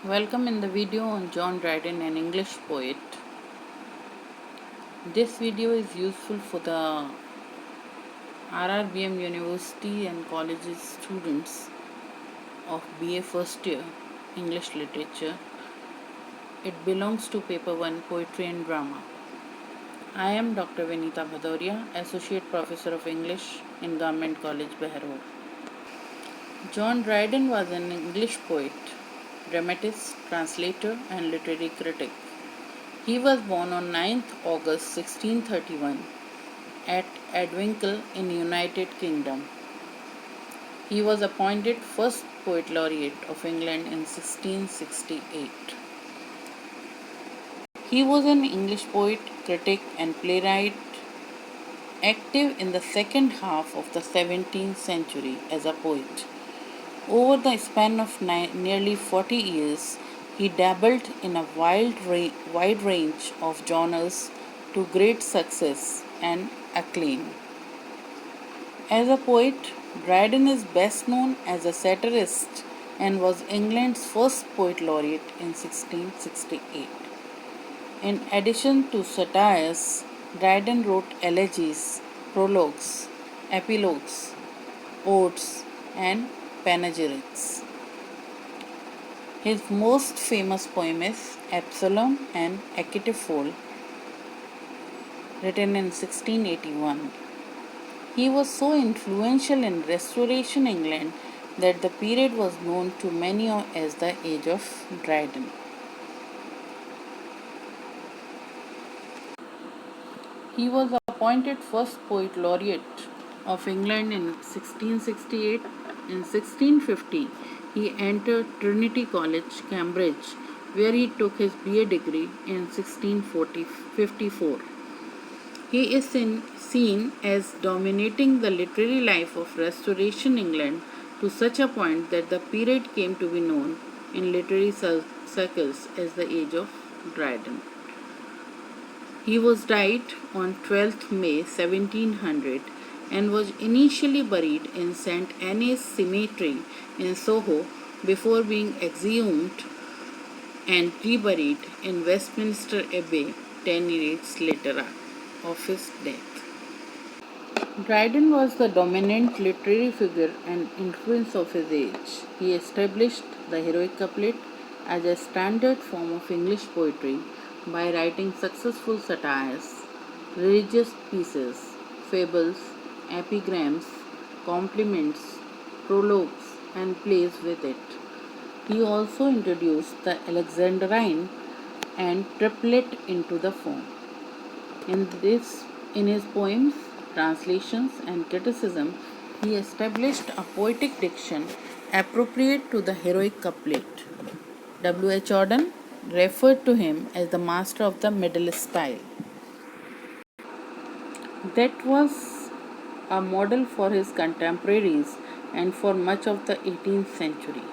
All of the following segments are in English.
Welcome in the video on John Dryden, an English poet. This video is useful for the RRBM University and colleges students of BA first year English literature. It belongs to paper 1 Poetry and Drama. I am Dr. Vinita Bhadoria, Associate Professor of English in Government College, Behror. John Dryden was an English poet, dramatist, translator, and literary critic. He was born on 9th August 1631 at Edwinkle in United Kingdom. He was appointed first Poet Laureate of England in 1668. He was an English poet, critic, and playwright, active in the second half of the 17th century as a poet. Over the span of nearly 40 years, he dabbled in a wide range of genres to great success and acclaim. As a poet, Dryden is best known as a satirist and was England's first poet laureate in 1668. In addition to satires, Dryden wrote elegies, prologues, epilogues, odes, and panegyrics. His most famous poem is Absalom and Achitophel, written in 1681. He was so influential in Restoration England that the period was known to many as the Age of Dryden. He was appointed first Poet Laureate of England in 1668. In 1650, he entered Trinity College, Cambridge, where he took his BA degree in 1654. He is seen as dominating the literary life of Restoration England to such a point that the period came to be known in literary circles as the Age of Dryden. He was died on 12th May 1700 and was initially buried in St. Anne's Cemetery in Soho before being exhumed and reburied in Westminster Abbey 10 years later of his death. Dryden was the dominant literary figure and influence of his age. He established the heroic couplet as a standard form of English poetry by writing successful satires, religious pieces, fables, epigrams, compliments, prologues, and plays with it. He also introduced the Alexandrine and triplet into the form. In his poems, translations, and criticism, he established a poetic diction appropriate to the heroic couplet. W. H. Auden referred to him as the master of the middle style. That was a model for his contemporaries and for much of the 18th century.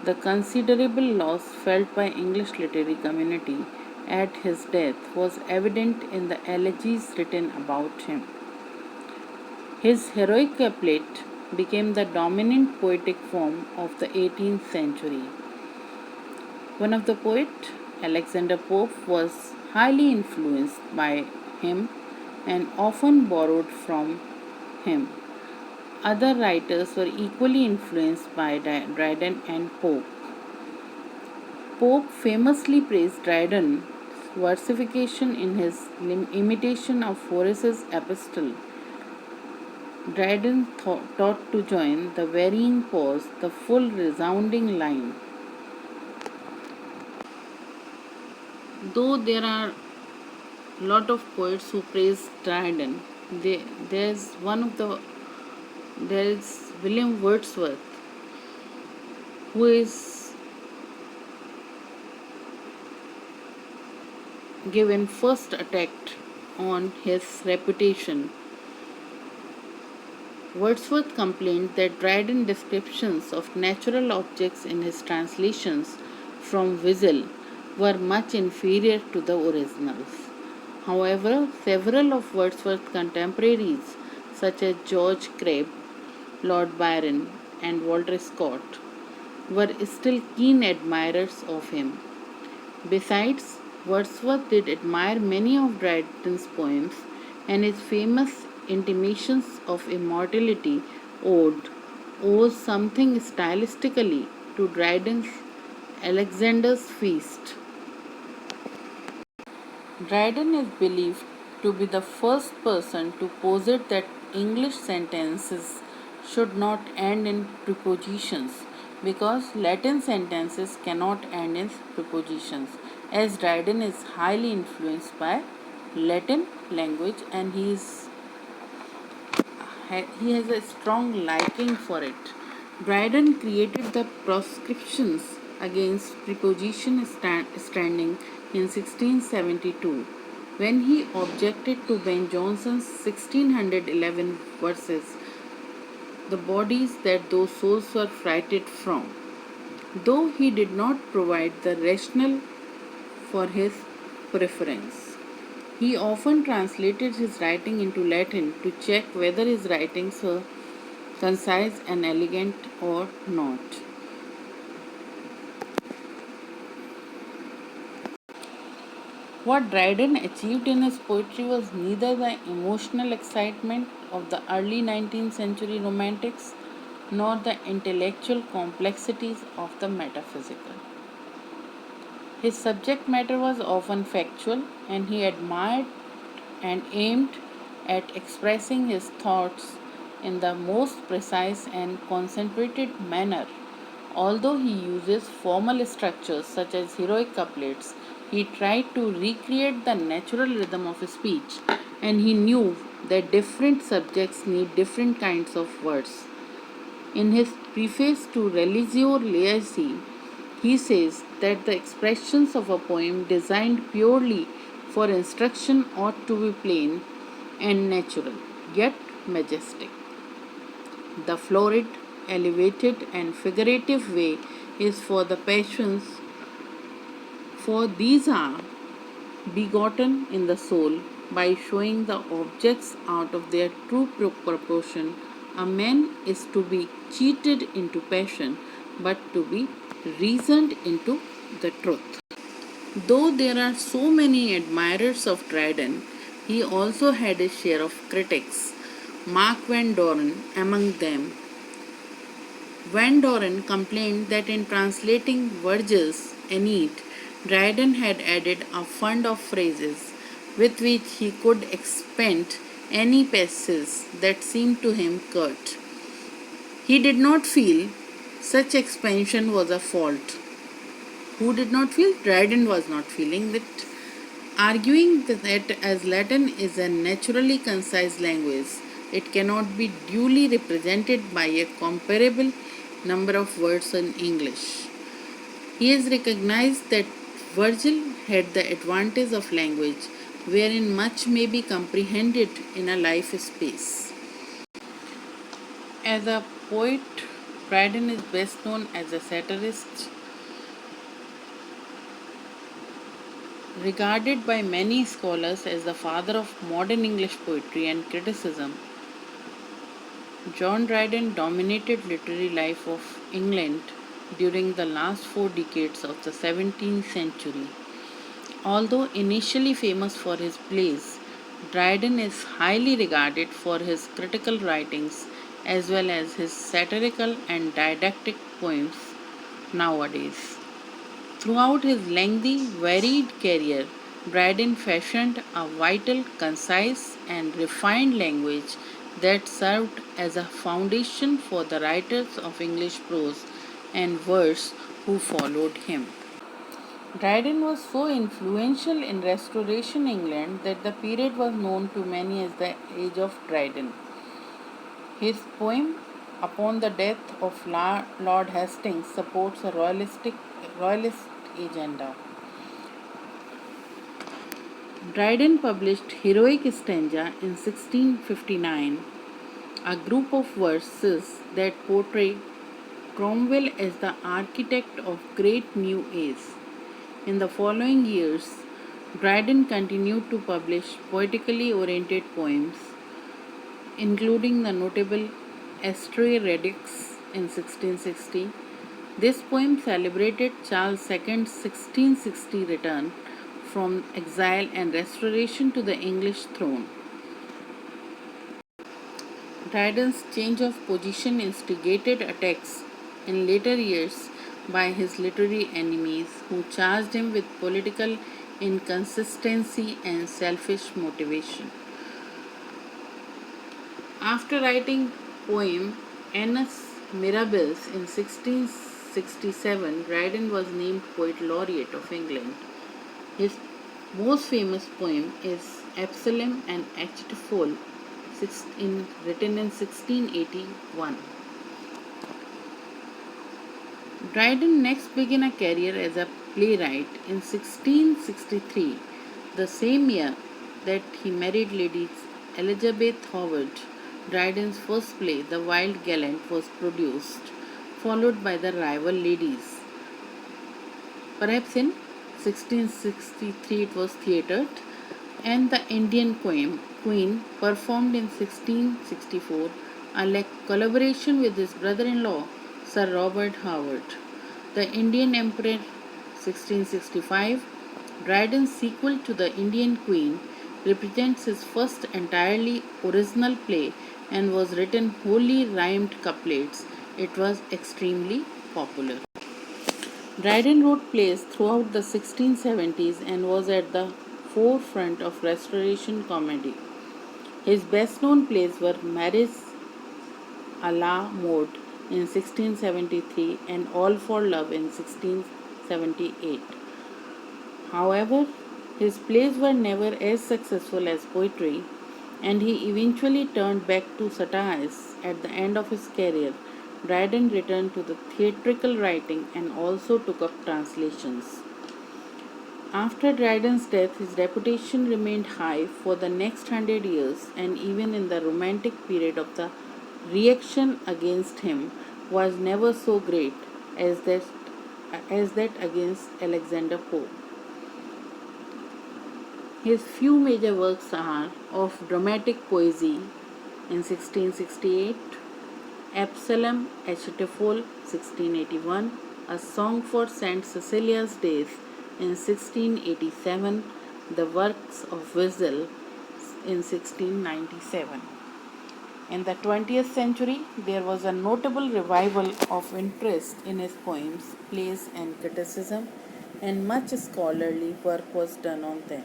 The considerable loss felt by English literary community at his death was evident in the elegies written about him. His heroic couplet became the dominant poetic form of the 18th century. One of the poet, Alexander Pope, was highly influenced by him and often borrowed from him. Other writers were equally influenced by Dryden and Pope. Pope famously praised Dryden's versification in his imitation of Horace's epistle. Dryden taught to join the varying pause, the full resounding line. Though there are a lot of poets who praise Dryden, there is William Wordsworth, who is given first attack on his reputation. Wordsworth complained that Dryden's descriptions of natural objects in his translations from Virgil were much inferior to the originals. However, several of Wordsworth's contemporaries, such as George Crabbe, Lord Byron, and Walter Scott, were still keen admirers of him. Besides, Wordsworth did admire many of Dryden's poems, and his famous Intimations of Immortality ode owes something stylistically to Dryden's Alexander's Feast. Dryden is believed to be the first person to posit that English sentences should not end in prepositions because Latin sentences cannot end in prepositions, as Dryden is highly influenced by Latin language and he has a strong liking for it. Dryden created the proscriptions against preposition standing in 1672 when he objected to Ben Jonson's 1611 verses, the bodies that those souls were frighted from. Though he did not provide the rationale for his preference, he often translated his writing into Latin to check whether his writings were concise and elegant or not. What Dryden achieved in his poetry was neither the emotional excitement of the early 19th century romantics nor the intellectual complexities of the metaphysical. His subject matter was often factual, and he admired and aimed at expressing his thoughts in the most precise and concentrated manner. Although he uses formal structures such as heroic couplets, he tried to recreate the natural rhythm of speech, and he knew that different subjects need different kinds of words. In his preface to Religio Laici, he says that the expressions of a poem designed purely for instruction ought to be plain and natural, yet majestic. The florid, elevated, and figurative way is for the passions, for these are begotten in the soul by showing the objects out of their true proportion. A man is to be cheated into passion, but to be reasoned into the truth. Though there are so many admirers of Dryden, he also had a share of critics, Mark Van Doren among them. Van Doren complained that in translating Virgil's Aeneid, Dryden had added a fund of phrases with which he could expand any passage that seemed to him curt. He did not feel such expansion was a fault. Who did not feel? Dryden was not feeling that, arguing that as Latin is a naturally concise language, it cannot be duly represented by a comparable number of words in English. He has recognized that Virgil had the advantage of language wherein much may be comprehended in a life space. As a poet, Dryden is best known as a satirist, regarded by many scholars as the father of modern English poetry and criticism. John Dryden dominated literary life of England during the last 4 decades of the 17th century. Although initially famous for his plays, Dryden is highly regarded for his critical writings as well as his satirical and didactic poems nowadays. Throughout his lengthy, varied career, Dryden fashioned a vital, concise, and refined language that served as a foundation for the writers of English prose and verse who followed him. Dryden was so influential in Restoration England that the period was known to many as the Age of Dryden. His poem Upon the Death of Lord Hastings supports a royalist agenda. Dryden published Heroic Stanza in 1659, a group of verses that portray Cromwell as the architect of great new age. In the following years, Dryden continued to publish poetically oriented poems, including the notable Astræ Redux in 1660, This poem celebrated Charles II's 1660 return from exile and restoration to the English throne. Dryden's change of position instigated attacks in later years by his literary enemies, who charged him with political inconsistency and selfish motivation. After writing poem Annus Mirabilis in 1667, Dryden was named Poet Laureate of England. His most famous poem is Absalom and Achitophel, written in 1681. Dryden next began a career as a playwright in 1663, the same year that he married Lady Elizabeth Howard. Dryden's first play, The Wild Gallant, was produced, followed by The Rival Ladies. Perhaps in 1663 it was theatred, and The Indian Queen performed in 1664, a collaboration with his brother-in-law Sir Robert Howard. The Indian Emperor 1665, Dryden's sequel to The Indian Queen, represents his first entirely original play and was written wholly rhymed couplets. It was extremely popular. Dryden wrote plays throughout the 1670s and was at the forefront of Restoration comedy. His best known plays were Marriage a la Mode in 1673 and All for Love in 1678. However, his plays were never as successful as poetry, and he eventually turned back to satires. At the end of his career, Dryden returned to the theatrical writing and also took up translations. After Dryden's death, his reputation remained high for the next 100 years, and even in the Romantic period of the reaction against him was never so great as that against Alexander Pope. His few major works are Of Dramatic Poesy in 1668, Absalom Achitophel 1681, A Song for St. Cecilia's Days in 1687, The Works of Whistle in 1697. In the 20th century, there was a notable revival of interest in his poems, plays, and criticism, and much scholarly work was done on them.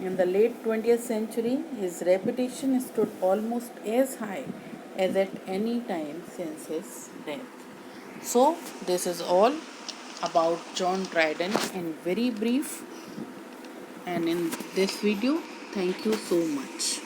In the late 20th century, his reputation stood almost as high as at any time since his death. So, this is all about John Dryden in very brief, and in this video. Thank you so much.